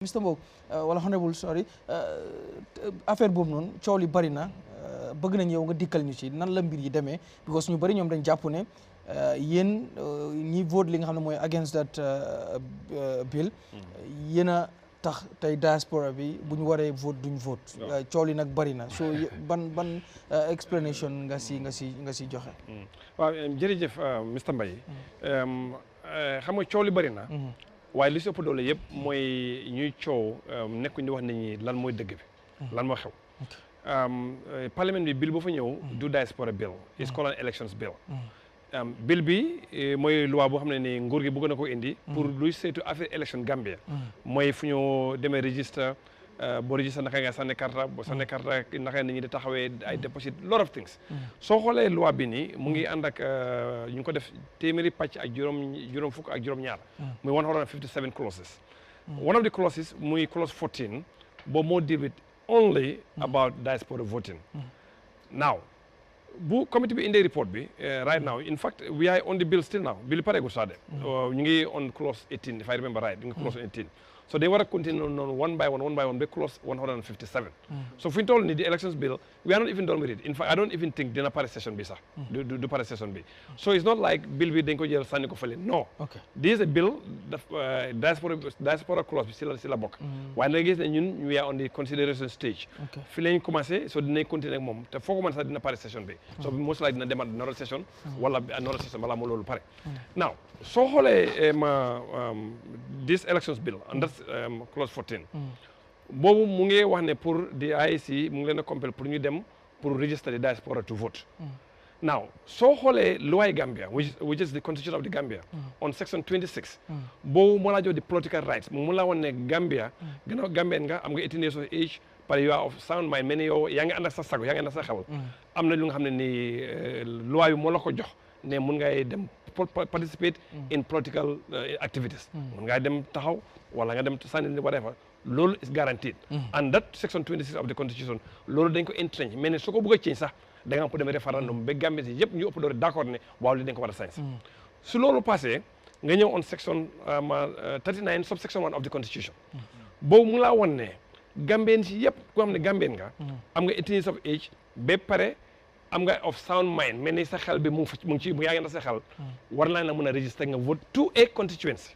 Mr. Mbow wala honorable sorry affaire boobu noonu coow li bari na bëgg nañ yow nga dikkal ñu ci nan la mbir yi demee because ñu bari ñoom dañ jàpp ne yéen ñi vote li nga xam ne mooy against that bill yéen a tax tey diaspora bi bu ñu waree vote duñ vote coow li nag bari na so ban explanation nga si joxe. waaw jërëjëf Mr. Mbaye xam nga coow li bari na. waaye li si ëpp doole yëpp mooy ñuy coow nekkuñ di wax nit ñi lan mooy dëgg bi lan moo xew parlement bi bill bu fa ñëw du diaspora bill is called an elections bill bill bi mooy loi boo xam ne ni nguur gi bëgg na ko indi pour luy saytu affaire élection Gambia mooy fu ñu demee register boo register naka nga sànni carte boo sànni carte naka nit ñi di taxawee ay deposit lot of things soo xoolee loi bi nii mu ngi ànd ak ñu ngi ko def téeméeri pàcc ak juróom fukk ak juróom ñaar muy 157 clauses one of the clauses muy clause 14 boobu moo deal with only about diaspora voting now bu committee bi indee report bi right now in fact we are on the bill still now bill pareegul saa de ñu ngi on clause 18 if I remember right ñu ngi clause 18 so they were continuing on one by one by clause 157 so fu ñu toll nii the elections bill we are not even done with it in fact I don't even think dina pare session bi sax du pare session bi so it's not like bill bi dañ ko jël sànni ko fële no this is a bill diaspora clause bi si la bokk waaye nga gis ne ñun we are on the consideration stage fi lañ commencé so dinañ continuer ak moom te foo ko mën sax dina pare session bi so most like dina demaat another session wala another session balaa moo loolu pare now soo xoolee this elections bill and that's clause 14 boobu mu ngi wax ne pour the IEC mu ngi leen a compel pour ñu dem pour register the diaspora to vote now soo xoolee loi Gambia which is the constitution of the Gambia on section 26 boobu moo laa jox the political rights mu laa wan ne Gambia gannaaw Gambien nga am nga 18 years of age par you are of sound mind mel ni yow yaa ngi ànd ak sa sago yaa ngi ànd ak sa xel am na lu nga xam ne ni loi bi moo la ko jox ne mun ngay dem participate in political activities mun ngay dem taxaw wala nga dem sànni whatever loolu is guaranteed and that section 26 of the constitution loolu dañ ko entrench mais ne su ko bëgg a change sax da nga am pour dem référendum ba Gambie si yëpp ñu ëpp doole d'accord ne waaw li dañ ko war a sañ su loolu passé nga ñëw on section 39 subsection 1 of the constitution boobu mu laa won ne Gambien si yëpp ku xam ne Gambien nga am nga 18 years of age ba pare am nga of sound mind mel ni sa xel bi mu ngi ci yaa ngi na sa xel war naa la mën a register nga vote to a constituency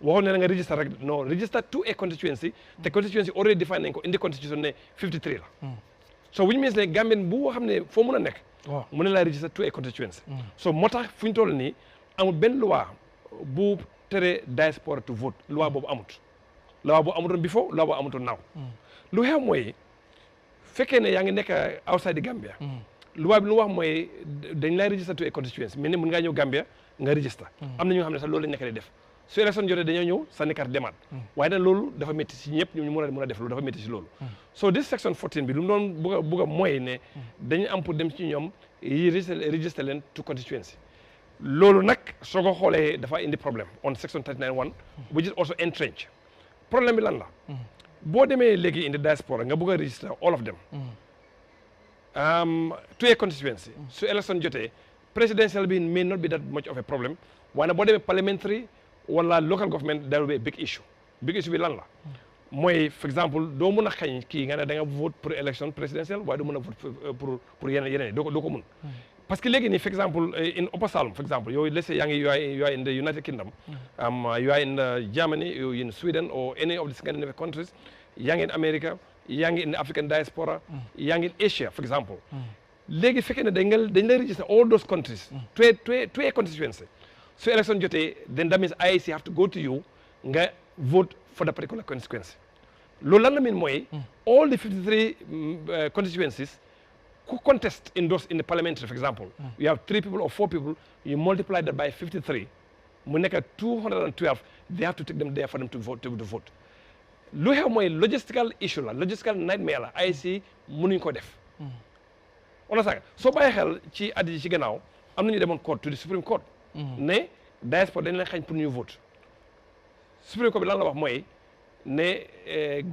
waxoon ne nga register rek non register to a constituency te constituency already defined nañ ko in the constitution ne 53 la so which means ne Gambien bu xam ne foo mën a nekk mën na laa register to a constituency so moo tax fu ñu toll nii amul benn loi bu tere diaspora to vote loi boobu amut loi boobu amutoon before loi boobu amutoon now lu xew mooy fekkee ne yaa ngi nekk outside the Gambia loi bi lu wax mooy dañ lay register to a constituency mais ne mën ngaa ñëw Gambia nga register am na ñoo xam ne sax loolu lañ nekk di def su élection jotee dañoo ñëw sànni carte demaat waaye nag loolu dafa métti si ñëpp ñu mën a def loolu dafa métti si loolu so this section 14 bi lu mu doon bugg a mooy ne dañu am pour dem ci ñoom yi register leen to constituency loolu nag soo ko xoolee dafa indi problème on section 39(1) which is also entrenched problème bi lan la boo demee léegi in the diaspora nga bëgg a register all of them to a constituency su election jotee presidential bi may not be that much of a problem waaye boo demee parliamentary wala local government there will be a big issue bi lan la mooy for example doo mën a xañ kii nga ne da nga vote pour élection présidentielle waaye doo mën a vote pour yeneen doo ko mën parce que léegi nii for example in Upper Salom for example yow let's say yaa ngi you are in the United Kingdom you are in Germany you in Sweden or any of the Scandinavian countries yaa ngi in America yaa ngi in African diaspora yaa ngi in Asia for example léegi fekkee ne dañ lay register all those countries to a constituency so election jotee then that means IEC have to go to you nga vote for the particular constituency loolu lan la mean mooy all the 53 constituencies who contest in the parliamentary for example you have 3 people or 4 people you multiply that by 53 mu nekk 212 they have to take them there for them to vote lu xew mooy logistical issue la logistical nightmare la IEC mënuñ ko def on saga soo bàyyi xel ci at yi ci gannaaw am nañu demoon court to the Supreme Court ne diaspora dañ leen xañ pour ñu vote Supreme Court bi lan la wax mooy ne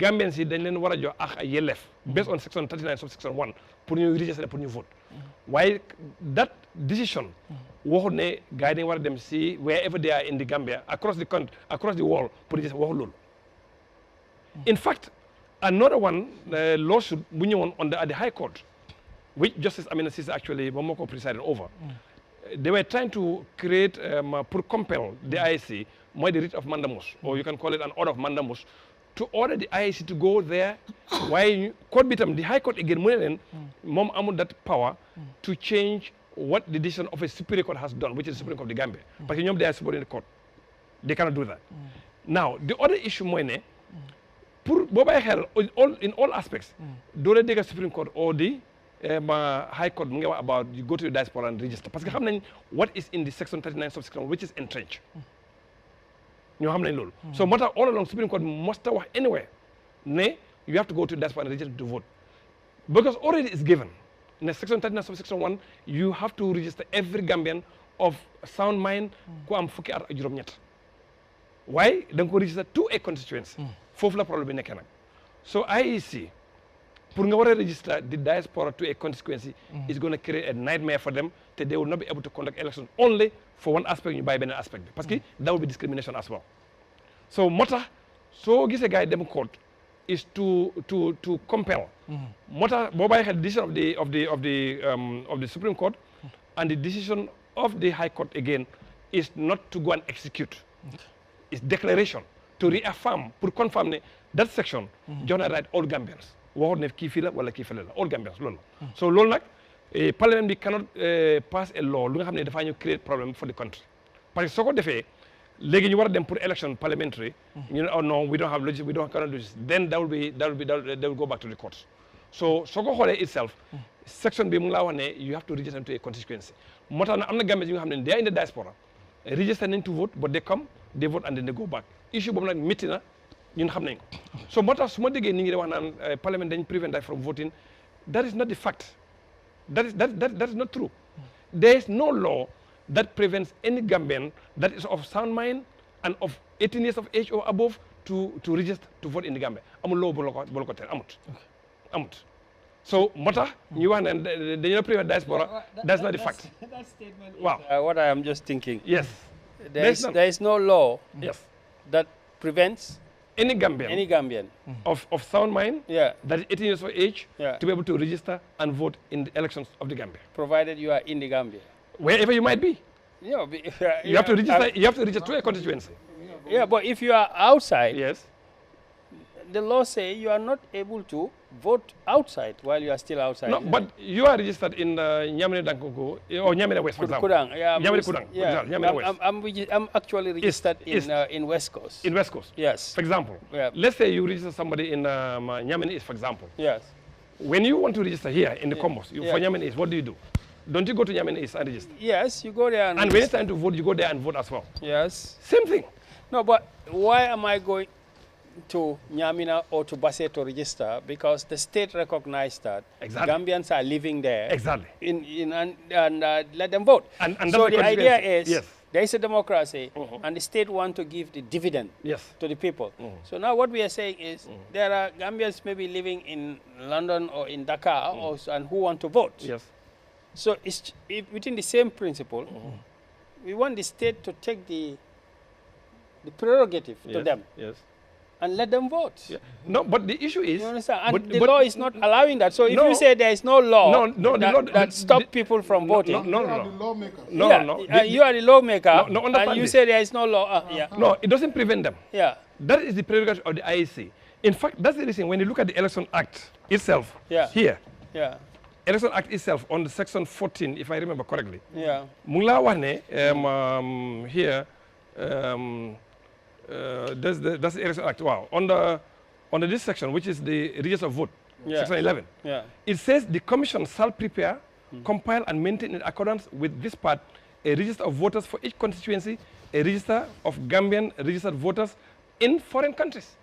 Gambians yi dañ leen war a jox ak ay yelleef based on section 39 subsection 1 pour ñu register pour ñu vote waaye that decision waxul ne gars yi dañ war a dem si wherever they are in the Gambia across the world pour register waxul loolu In fact, another one lawsuit at the High Court, which Justice Amina Sisa actually presided over. They were trying to create, compel the IEC, the writ of mandamus, or you can call it an order of mandamus, to order the IEC to go there. Why court bitam the High Court again, mom amul that power to change what the decision of a Superior Court has done, which is the Supreme Court of the Gambia. Because they are supporting the court. They cannot do that. Now, the other issue, in all aspects, do they take a Supreme Court or the High Court about you go to the diaspora and register? Because what is in the section 39 subsection, which is entrenched. So, all along Supreme Court must have anywhere. You have to go to the diaspora and register to vote. Because already it's given. In the section 39 subsection 1, you have to register every Gambian of sound mind who am fuki at juróom ñett. Why? Then go register to a constituency. Fofu la problem bi nekk nak. So IEC, pour nga wara register the diaspora to a constituency is going to create a nightmare for them that they will not be able to conduct elections only for one aspect you buy benn aspect. Because that will be discrimination as well. So mota so gisee guy dem court is to compel. Mota bo baye xel decision of the Supreme Court and the decision of the High Court again is not to go and execute. It's declaration to reaffirm, to confirm that section, jox na right all Gambians. Waxut ne kii fii la wala kii fële la, all Gambians loolu la. So loolu nag parliament bi cannot pass a law lu nga xam ne dafaa ñëw create problem for the country. Parce que soo ko defee léegi ñu war a dem pour election parliamentary, you know, oh no, we don't have logic, cannot do this. Then they will go back to the courts. So soo ko xoolee itself, section bi mu ngi laa wax ne you have to register to a constituency. Moo tax nag am na Gambians yi nga xam ne they are in the diaspora, register nañ to vote, but they come, they vote and then they go back. Issue boobu nag métti na ñun xam nañ ko. So moo tax su ma déggee nit ñi di wax naan parliament dañ prevent that from voting, that is not the fact. That is not true. There is no law that prevents any Gambian that is of sound mind and of 18 years of age or above to register to vote in the Gambia. Amul law bu la ko tere amut. So moo tax ñu wax ne dañoo prevent diaspora, that's not the fact. That statement wow. What I am just thinking. Yes. There is no law that prevents any Gambian of sound mind that is 18 years of age to be able to register and vote in the elections of the Gambia. Provided you are in the Gambia. Wherever you might be. You have to register. You have to register to a constituency. Yeah, but if you are outside, yes, the law says you are not able to vote outside while you are still outside. No, but you are registered in Nyamene Dankoko or Nyamene West, for example. Kurang, Nyamene Kurang, Nyamene West. I'm actually registered in West Coast. In West Coast. Yes. For example, let's say you register somebody in Nyamene East, for example. Yes. When you want to register here in the Commons, for Nyamene East, what do? Don't you go to Nyamene East and register? Yes, you go there and when it's time to vote, you go there and vote as well. Yes. Same thing. No, but why am I going to Nyamina or to Basse to register? Because the state recognized that Gambians are living there. Exactly. And let them vote. And so the idea is there is a democracy and the state want to give the dividend to the people. So now what we are saying is there are Gambians maybe living in London or in Dakar and who want to vote. Yes. So it's within the same principle, we want the state to take the prerogative to them and let them vote. Yeah. No, but the issue is... You understand? And the law is not allowing that. So if you say there is no law that stops people from voting... No. You are the lawmaker and you say there is no law. No, it doesn't prevent them. Yeah. That is the prerogative of the IEC. In fact, that's the reason when you look at the Election Act itself, here, Election Act itself on the section 14, if I remember correctly. Yeah. Mungla wane here that's the Election Act. Wow. Under this section, which is the register of vote, section 11. Yeah. It says the commission shall prepare, compile, and maintain in accordance with this part a register of voters for each constituency, a register of Gambian registered voters in foreign countries.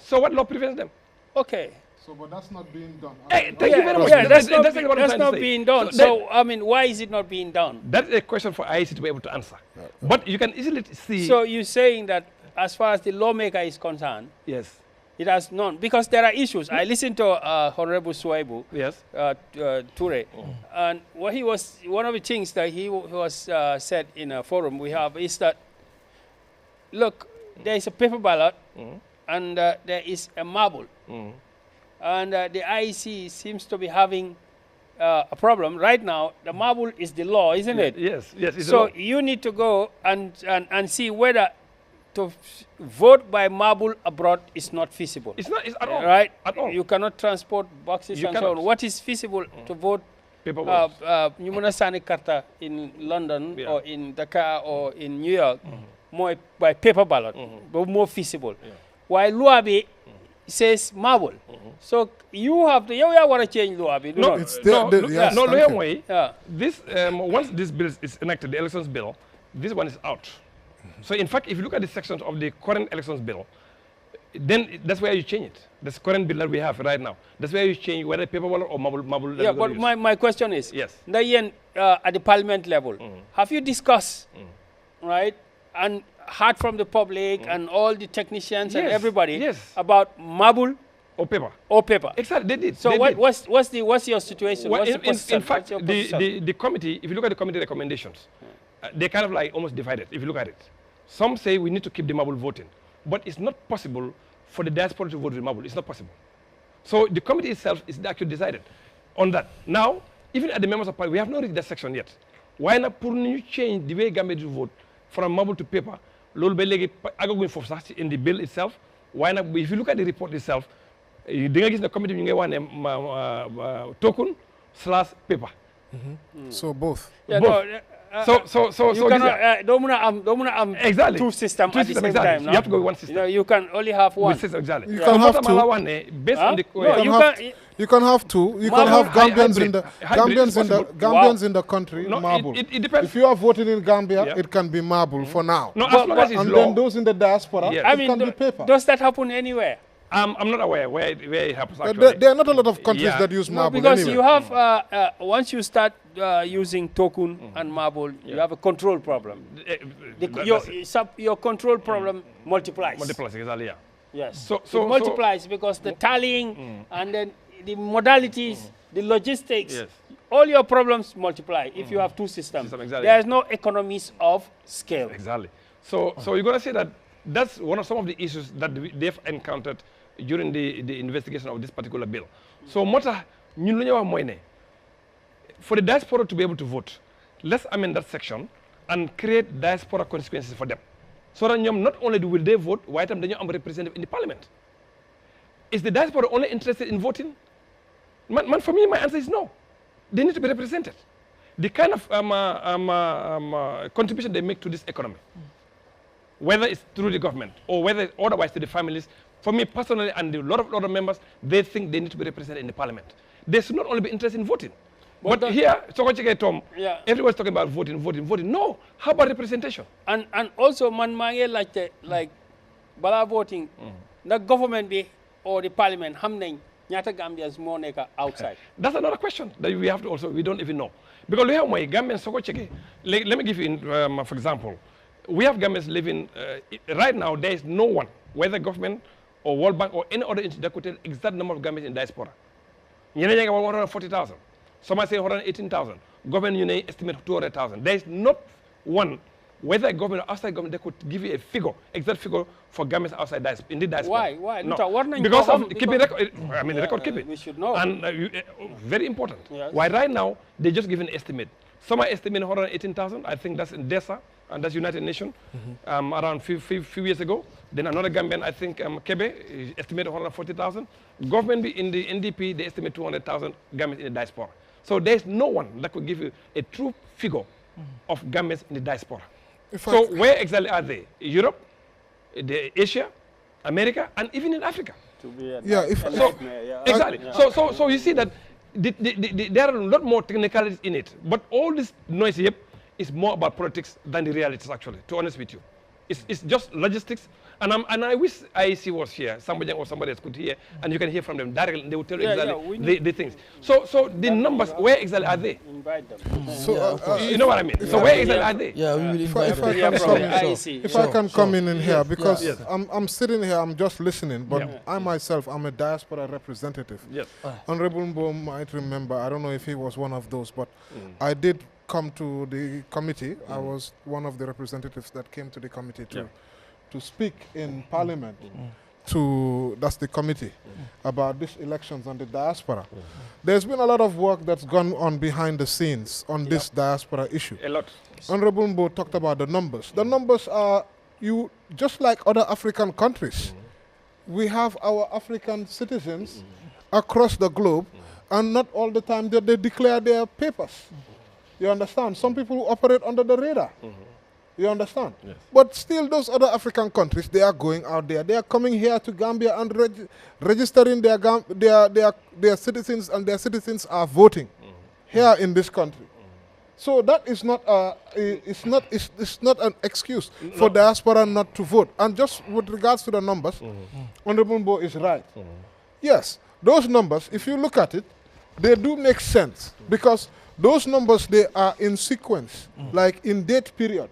So what law prevents them? Okay. So, but that's not being done. Hey, thank you very much. Yeah, that's not being done. So, I mean, why is it not being done? That's a question for IEC to be able to answer. But you can easily see... So, you're saying that as far as the lawmaker is concerned, yes, it has none. Because there are issues. I listened to Honorable Suwaibu, Ture, and what he was, one of the things that he was said in a forum we have is that, look, there is a paper ballot, and there is a marble. And the IEC seems to be having a problem. Right now, the marble is the law, isn't it? Yes, yes. It's so you need to go and see whether to vote by marble abroad is not feasible. It's not at all. Right? At all. You cannot transport boxes and so on. What is feasible to vote? Paper votes. Karta in London or in Dakar or in New York, more by paper ballot, but more feasible. While Luabi says marble. So you have to, you want to change Luabi. No, this, once this bill is enacted, the elections bill, this one is out. So in fact, if you look at the sections of the current elections bill, then that's where you change it. That's the current bill that we have right now. That's where you change whether paper ballot or marble. Yeah, but my question is, yes, at the parliament level, have you discussed, right, and heard from the public and all the technicians and everybody about marble or paper? Or paper. Exactly, they did. So they what's your situation? Well, what's in fact, the committee, if you look at the committee recommendations, they're kind of like almost divided, if you look at it. Some say we need to keep the marble voting, but it's not possible for the diaspora to vote with marble. It's not possible. So the committee itself is actually decided on that. Now, even at the members of parliament, we have not reached that section yet. Why not put you change the way Gambia to vote from marble to paper? In the bill itself. Why not? If you look at the report itself, the committee token / paper. So both. Yeah, both. So you cannot don't exactly two systems at the same exactly. time. No? You have to go with one system. You know, you can only have one. Exactly. You can have two. Based on the you can have two. You can have Gambians in the Gambians in the country. No, marble. It depends. If you are voting in Gambia, it can be marble for now. No, as long as it's and law. then those in the diaspora, it can be paper. Does that happen anywhere? I'm not aware where it happens actually. There are not a lot of countries that use marble because anyway. you have, once you start using token and marble, you have a control problem. Your control problem multiplies. Multiplies, exactly, yeah. Yes. So it multiplies because the tallying and then the modalities, the logistics, all your problems multiply if you have two systems. Exactly. There is no economies of scale. Exactly. So you're going to say that that's one of some of the issues that they've encountered during the investigation of this particular bill. So for the diaspora to be able to vote, let's amend that section and create diaspora constituencies for them. So that not only will they vote, why them they are represented in the parliament. Is the diaspora only interested in voting? For me, my answer is no. They need to be represented. The kind of contribution they make to this economy, whether it's through the government or whether it's otherwise to the families, for me personally and a lot of other members, they think they need to be represented in the parliament. They should not only be interested in voting. But here, everyone's talking about voting. No, how about representation? And also, like bala voting, the government or the parliament, how many Gambians more outside? That's another question that we have to also, we don't even know. Because we have my Gambians, let me give you, for example, we have Gambians living, right now, there is no one, whether government or World Bank or any other institute that could tell exact number of Gambians in diaspora. You know, 140,000. Some are saying 118,000. Government, estimate 200,000. There is not one, whether government or outside government, they could give you a figure, exact figure for Gambians outside in the diaspora. Why? No. Because of keeping record, record keeping. We should know. And very important. Yes. Why right now, they just give an estimate. Some are estimating 118,000. I think that's in DESA, and that's United Nations, around few years ago. Then another Gambian, I think Kebe, estimated 140,000. Government in the NDP, they estimate 200,000 Gambians in the diaspora. So there's no one that could give you a true figure of Gambians in the diaspora. So where exactly are they? Europe, Asia, America, and even in Africa. Exactly. So you see that there are a lot more technicalities in it. But all this noise here is more about politics than the realities, actually, to be honest with you. It's just logistics. And I wish IEC was here, somebody else could hear, and you can hear from them directly, and they will tell you exactly the things. So the numbers, where exactly are they? Invite them. You know what I mean? So where exactly are they? Yeah, we will invite them. If I can come in here, because I'm sitting here, I'm just listening, but I myself, I'm a diaspora representative. Yes. Honorable Mbow might remember, I don't know if he was one of those, but I did come to the committee. I was one of the representatives that came to the committee to speak in Parliament. that's the committee, about these elections and the diaspora. There's been a lot of work that's gone on behind the scenes on this diaspora issue. A lot. Honorable Mbow talked about the numbers. The numbers are, just like other African countries, we have our African citizens across the globe, and not all the time that they declare their papers. You understand? Some people operate under the radar. You understand? Yes. But still, those other African countries, they are going out there. They are coming here to Gambia and registering their citizens, and their citizens are voting here in this country. So that is not it's not an excuse for diaspora not to vote. And just with regards to the numbers, Honorable Mbow is right. Yes, those numbers, if you look at it, they do make sense, because those numbers, they are in sequence, like in date period.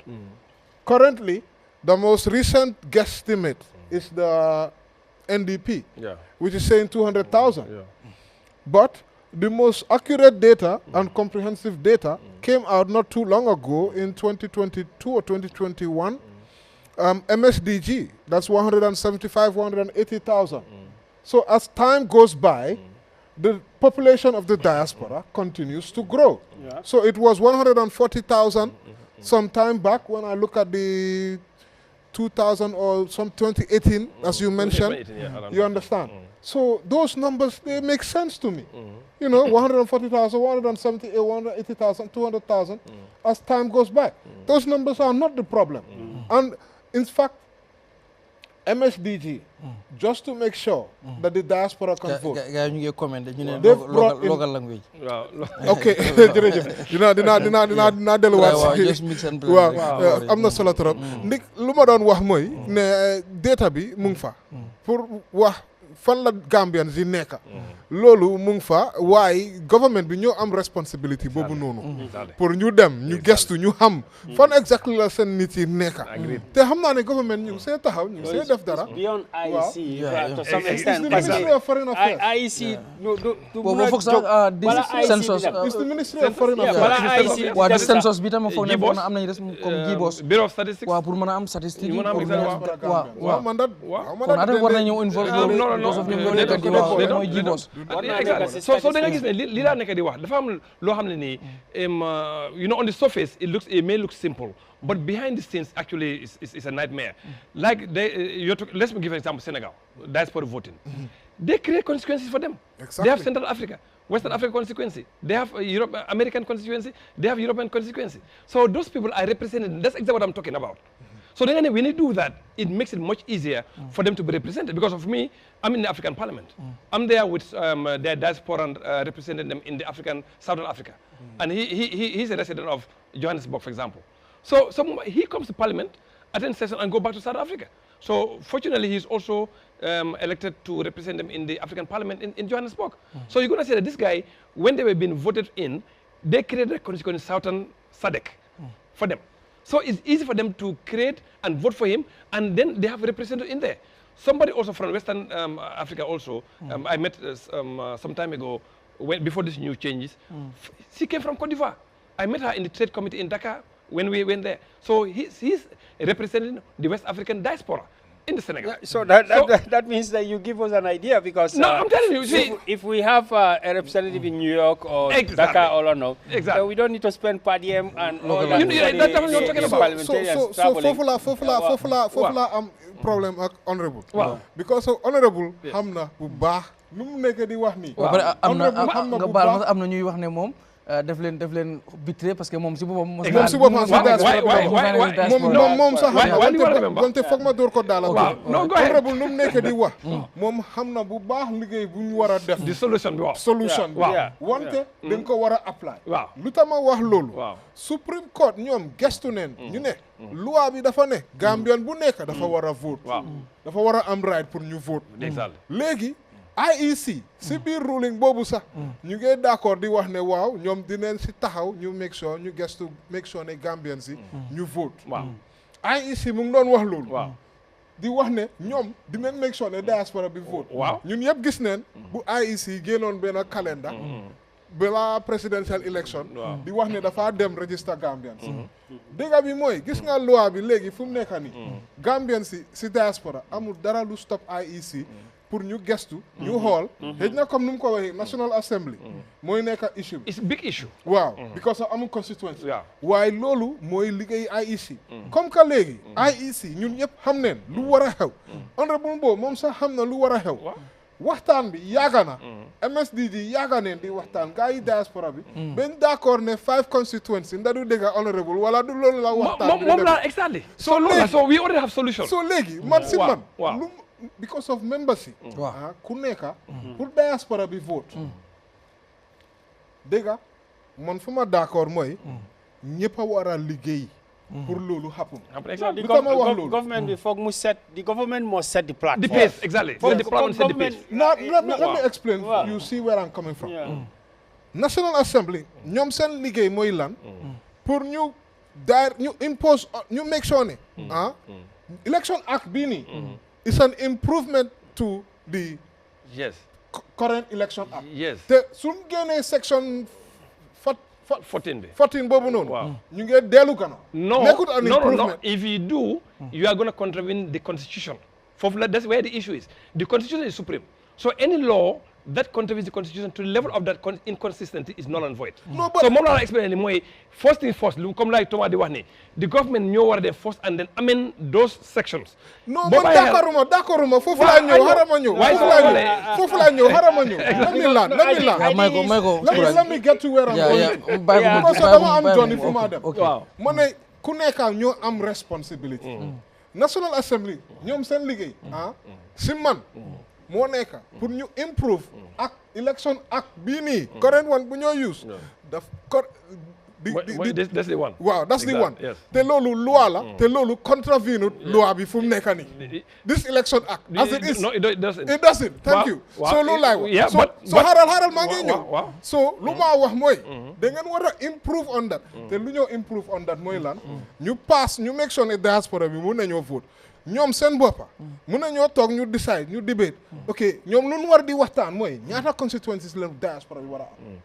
Currently, the most recent guesstimate is the NDP, which is saying 200,000. But the most accurate data and comprehensive data came out not too long ago in 2022 or 2021. MSDG, that's 175, 180,000. So as time goes by, the population of the diaspora continues to grow. So it was 140,000 some time back when I look at the 2000 or some 2018, as you mentioned. You understand? So those numbers, they make sense to me. 140,000, 170, 180,000, 200,000 as time goes by. Those numbers are not the problem. And in fact, MSDG, just to make sure that the diaspora can vote. They've brought in local language. Okay, just mix and blend. I'm not solo trop. Ndik luma don wax moy ne data bi mu ngi fa pour wax fan la Gambians yi nekk. Loolu mu ngi fa, waaye government bi ñoo am responsibility boobu noonu pour ñu dem ñu gestu ñu xam fan exactly la seen nit yi nekk. Te xam naa ne government ñu ngi see taxaw ñu ngi see def dara. Beyond IEC to some extent. It's the Ministry of Foreign Affairs. IEC census. It's the Ministry of Foreign Affairs. Waa di census bi tam foog ne foog na am nañu res comme GBOS. Bureau of Statistics. Waaw pour mën a am statistique. Waaw man dat war nañu involve mooy GBOS. So da nga gis ne li laa nekk di wax dafa am loo xam ne nii on the surface it may look simple, but behind the scenes actually is a nightmare. Like let's give an example. Senegal, diaspora voting. They create constituencies for them. Exactly. They have Central Africa, Western Africa constituency. They have American constituency. They have European constituency. So those people are represented. That's exactly what I'm talking about. So then when you do that, it makes it much easier for them to be represented. Because of me, I'm in the African Parliament. I'm there with their diaspora and representing them in the Southern Africa. And he's a resident of Johannesburg, for example. So he comes to Parliament, attend session, and go back to South Africa. So fortunately, he's also elected to represent them in the African Parliament in Johannesburg. So you're going to say that this guy, when they were being voted in, they created a constituency Southern SADC for them. So it's easy for them to create and vote for him, and then they have a representative in there. Somebody also from Western Africa also, I met some time ago, before this new changes, she came from Cote d'Ivoire. I met her in the trade committee in Dakar when we went there. So he's representing the West African diaspora in the Senegal. So that means that you give us an idea, because no, I'm telling you, if we have a representative in New York or Dakar or no, we don't need to spend per diem and all that. That's what you're talking about. So fofula problem ak honorable. Because honorable xam na bu baax lu mu nekk di wax nii. am na ñuy wax ne moom def leen bitré parce que moom si boppam moom sax wante foog ma door ko daala honorable nu mu nekk di wax moom xam na bu baax liggéey bu ñu war a def di solution bi wante dañ ko war a apply lu tax ma wax loolu Supreme Court ñoom gestu neen ñu ne loi bi dafa ne Gambian bu nekk dafa war a vote dafa war a am right pour ñu vote léegi IEC si biir ruling boobu sax ñu ngi d'accord di wax ne waaw ñoom dinañ si taxaw ñu make sure ñu gestu make sure ne Gambians si ñu vote IEC mu ngi doon wax loolu di wax ne ñoom dinañ make sure ne diaspora bi vote ñun yëpp gis neen bu IEC génnoon benn calendar bela presidential election di wax ne dafa dem register Gambians dégg bi mooy gis nga loi bi léegi fu mu nekk nii Gambians si diaspora amul dara lu stop IEC pour ñu gestu ñu xool xëy na comme nu mu ko waxee National Assembly mooy nekk issue bi. It's a big issue. waaw because amul constituency. waaye loolu mooy liggéey IEC. comme que léegi IEC ñun ñëpp xam neen lu war a xew. honorable Mbow moom sax xam na lu war a xew. waxtaan bi yàgg na. MSDG yàgg neen di waxtaan gars yi diaspora bi. ben d'accord ne 5 constituency nda du dégg honorable wala du loolu la waxtaan bi. moom la exactly. so we already have solution. so léegi man si man. because of membership. ku nekk pour diaspora bi vote. dégg nga man fu ma d'accord mooy. ñëpp a war a liggéey. pour loolu happen. lu tax ma wax loolu. government bi foog mu set the government must set the platform. The pace, exactly. The parliament set the pace. Now, let me explain. You see where I'm coming from. National Assembly ñoom seen liggéey mooy lan. pour ñu impose ñu make sure ne. Election Act bii nii. It's an improvement to the current election act. te suñ génnee section 14 boobu noonu. ñu ngi dellu gannaaw. No. If you do, you are going to contravene the constitution. That's where the issue is. The constitution is supreme. So any law that contravenes the constitution to the level of that inconsistency is null and void. So moom la explain ni mooy first thing first comme like Thomas di wax ni the government ñoo war a def first and then amend those sections. non man d'accorduma foofu laa ñëw harama ñëw let me get to where I'm going. parce que dama am joni fu ma dem. ma ne ku nekk ñoo am responsibility. National Assembly ñoom seen liggéey si man moo nekk pour ñu improve ak election act bii nii current one bu ñoo use daf that's the one. waaw that's the one. te loolu loi la te loolu contravene loi bi fu mu nekk nii this election act as it is. No, it doesn't. It doesn't. Thank you. So loolu laay wax. so xaaral maa ngi ñëw. so lu ma wax mooy da ngeen war a improve on that. te lu ñoo improve on that mooy lan ñu pass ñu make sure ne diaspora bi mun nañoo vote. ñoom seen boppa mun nañoo toog ñu decide ñu debate ok ñoom lu ñu war di waxtaan mooy ñaata constituencies la diaspora bi war a am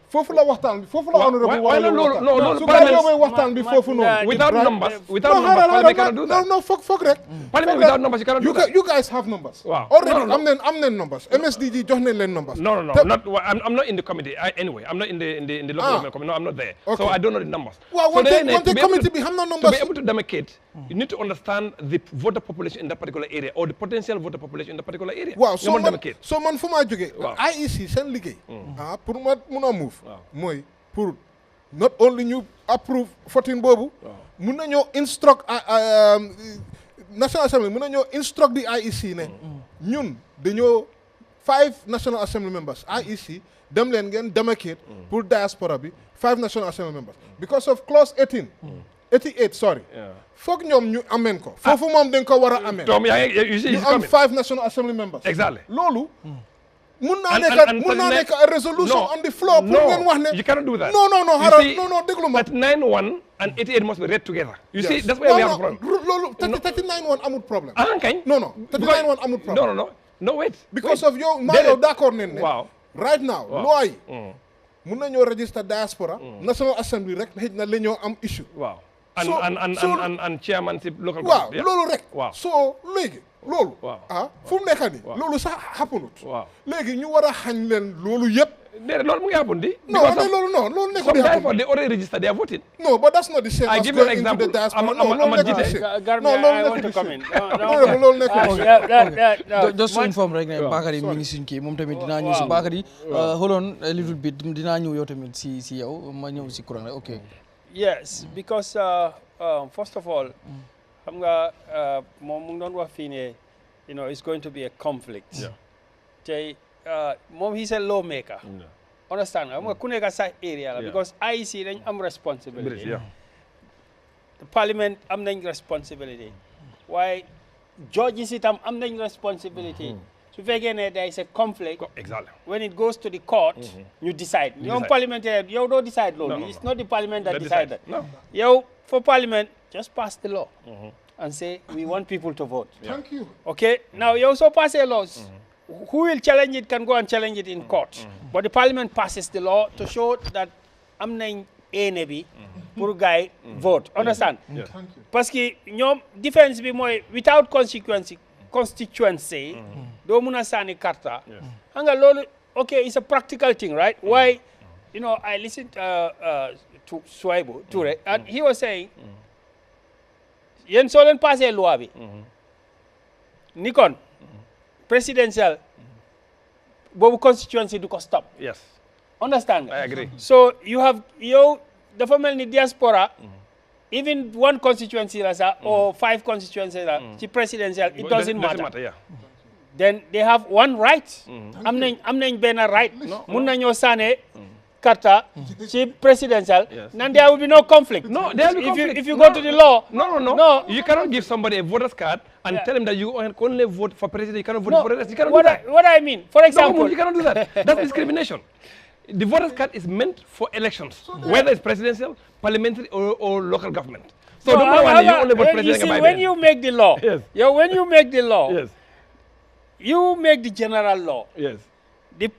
foofu la waxtaan bi foofu la honorable war a waxtaan su gaa yow mooy waxtaan bi foofu noonu without numbers parliament cannot do that. no foog rek parliament without numbers you cannot do that. You guys have numbers already am nañ numbers MSDG jox nañ leen numbers. No, I'm not in the committee anyway. I'm not in the local government committee. No, I'm not there. So I don't know the numbers. Waaw wante committee bi xam na numbers. To be able to demarcate, you need to understand the voter population in that particular area or the potential voter population in that particular area. Waaw so man fu ma jógee IEC seen liggéey pour ma mun a move mooy pour not only ñu approve 14 boobu mun nañoo instruct National Assembly mun nañoo instruct di IEC ne ñun dañoo 5 National Assembly members IEC dem leen ngeen demarcate pour diaspora bi 5 National Assembly members because of clause 88 sorry foog ñoom ñu ameen ko foofu moom dañ ko war a ameen ñu am 5 National Assembly members exactly loolu mun naa nekk a resolution on the floor pour ngeen wax ne you cannot do that. non déglu ma but 91 and 88 must be read together. You see that's where we have a problem. loolu 39 amul problème kañ non 39 amul problème no wait because of yow maa yow d'accord nen ne right now loi yi mun nañoo register diaspora National Assembly rek xëj na la ñoo am issue and chairmanship local government loolu rek so léegi loolu fu mu nekk nii loolu sax happenut léegi ñu war a xañ leen loolu yëpp déedéet loolu mu ngi happen di loolu nekkul di happen they already registered they are voting but that's not the same as going into the diaspora loolu nekkul just to inform rek ne Bakary mi ngi suñ kii moom tamit dinaa ñëw si Bakary hold on a little bit dinaa ñëw yow tamit si yow ma ñëw si Kurang rek ok yes because first of all xam nga moom mu ngi doon wax fii ne it's going to be a conflict tey moom he's a lawmaker understand nga xam nga ku nekk sa area la because IEC dañ am responsibility the parliament am nañ responsibility waaye judges itam am nañ responsibility su fekkee ne there is a conflict when it goes to the court ñu decide ñoom parliamentaire yow doo decide loolu it's not the parliament that decide that yow for parliament just pass the law and say we want people to vote. Thank you. Okay, now you also pass a laws. who will challenge it can go and challenge it in court. But the parliament passes the law to show that am nañ ene bi pour gars vote. Understand? Parce que ñoom defense bi mooy without constituency doo mun a sànni karta. Xam nga loolu okay, it's a practical thing, right? Why, you know, I listened to Swaibu Toure, and he was saying, yen soo leen passé loi bi ni kon presidential boobu constituency du ko stop. Yes. Understand? I agree. So you have dafa mel ni diaspora even one constituency la sax or 5 constituencies la ci presidential it doesn't matter. Yeah. Then they have one right. am nañ benn right. mun nañoo sànne karta ci presidential. Then there will be no conflict. No, there will be conflict. If you go to the law. No. You cannot give somebody a voter's card and tell him that you can only vote for president. You cannot vote for president. You cannot do that. What I mean, for example, no, you cannot do that. That's discrimination. The voter's card is meant for elections, whether it's presidential, parliamentary, or local government. So don't matter you only vote president. You see, when you make the law, when you make the law, you make the general law. Yes. The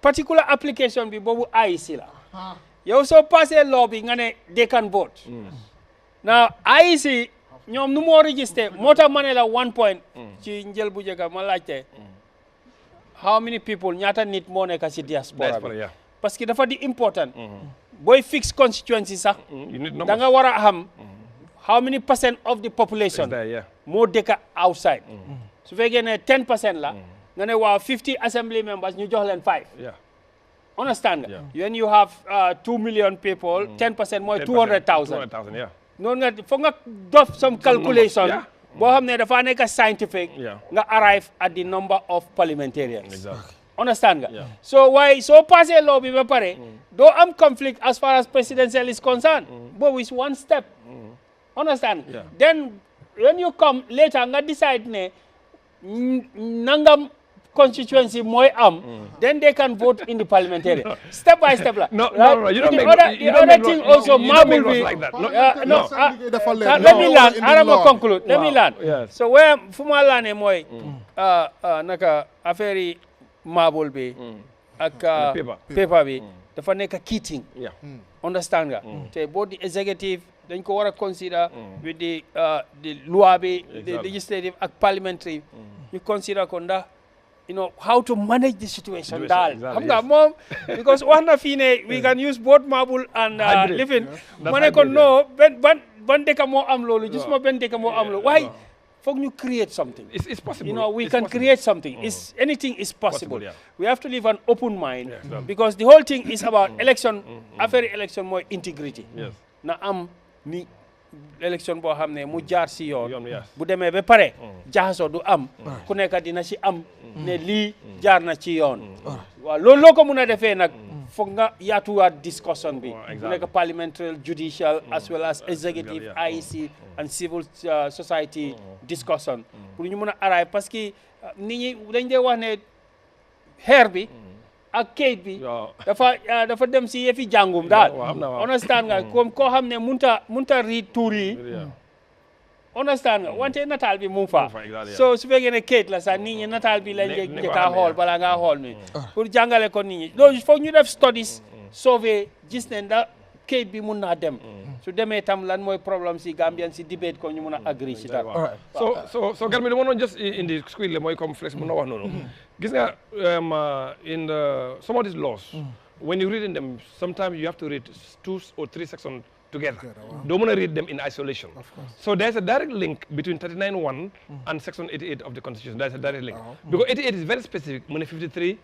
particular application bi bobu IEC la. You so pass a law bi nga ne they can vote. Now IEC ñom nu mo register mota manela 1 point ci njël bu jëga ma laajte how many people ñaata nit mo nekk ci diaspora bi. Parce que dafa di important. Boy fix constituency sax da nga wara xam how many percent of the population mo dëkk outside. Su fekkee ne 10% la nga ne waaw 50 assembly members ñu jox leen 5. Understand nga? When you have 2 million people 10% mooy 200,000. Noonu nga foog nga def some calculation boo xam ne dafa nekk scientific nga arrive at the number of parliamentarians. Understand nga? So why so passé law bi ba pare doo am conflict as far as presidential is concerned. Boobu is one step. Understand? Then when you come later nga decide ne nangam constituency mooy then they can vote in the parliamentary step by step la. No, you don't make the other thing also marble bi like that. let me learn arama conclude let me learn. So where fu ma laane mooy naka affaire yi marble bi ak paper bi dafa nekk key understand nga te both the executive dañ ko war a consider with the loi bi the legislative ak parliamentary you consider ko ndax you know how to manage the situation daal xam nga moom because wax na fii ne we can use both marble and living ma ne ko no ban dëkk moo am loolu gisuma benn dëkk moo am loolu waaye foog ñu create something. It's possible. You know, we can create something. Anything is possible. We have to leave an open mind because the whole thing is about election, affaire election more integrity. Na am ni election boo xam ne mu jaar si yoon bu demee ba pare jaxasoo du am ku nekk dina si am ne lii jaar na ci yoon waaw loolu loo ko mun a defee nag foog nga yaatuwaat discussion bi mu nekk parliamentary judicial as well as executive IEC and civil society discussion pour ñu mun a arrive parce que nit ñi dañ dee wax ne xeer bi ak kayit bi dafa dem si yëfi jàngum daal understand nga comme koo xam ne munta read tuur yi understand nga wante nataal bi mu fa so su fekkee ne kayit la sax nit ñi nataal bi lañ njëkk a xool balaa ngaa xool mi pour jàngale ko nit ñi loolu foog ñu def studies sauver gis ne ndax kayit bi mun naa dem su demee tam lan mooy problème si Gambian si debate ko ñu mun a agree si dara so Garmi lu ma noon just in the squid le mooy comme flex mun na wax noonu gis nga in some of these laws when you read them sometimes you have to read 2 or 3 sections together. Don't want to read them in isolation. So there's a direct link between 39(1) and section 88 of the Constitution. There's a direct link. Because 88 is very specific, 53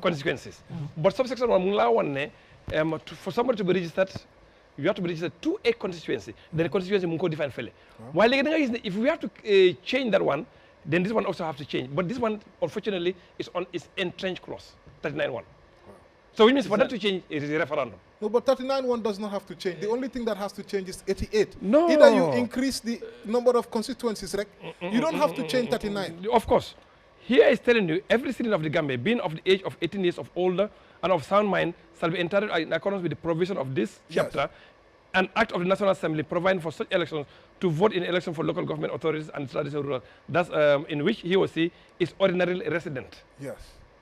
consequences. But subsection 1, for somebody to be registered, you have to be registered to a constituency. Then the constituency will define fairly. While if we have to change that one, then this one also have to change. But this one, unfortunately, is on its entrenched clause, 39(1). So it means for that to change, it is a referendum. No, but 39(1) does not have to change. The only thing that has to change is 88. No. Either you increase the number of constituencies, right? You don't have to change 39. Of course. Here is telling you, every citizen of the Gambia, being of the age of 18 years of older and of sound mind, shall be entitled in accordance with the provision of this chapter, an act of the National Assembly providing for such elections to vote in election for local government authorities and traditional rulers. That's in which he or she is ordinarily resident. Yes.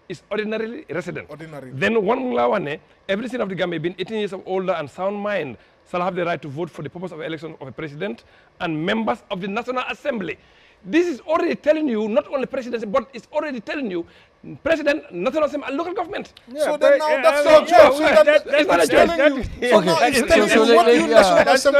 Is ordinarily resident. Ordinary. Then one lawane, every citizen of the Gambia being 18 years of older and sound mind shall have the right to vote for the purpose of election of a president and members of the National Assembly. This is already telling you, not only presidency, but it's already telling you, president, national assembly, and local government. Yeah, so then now that's your job. It's not a choice. It's telling you what you national assembly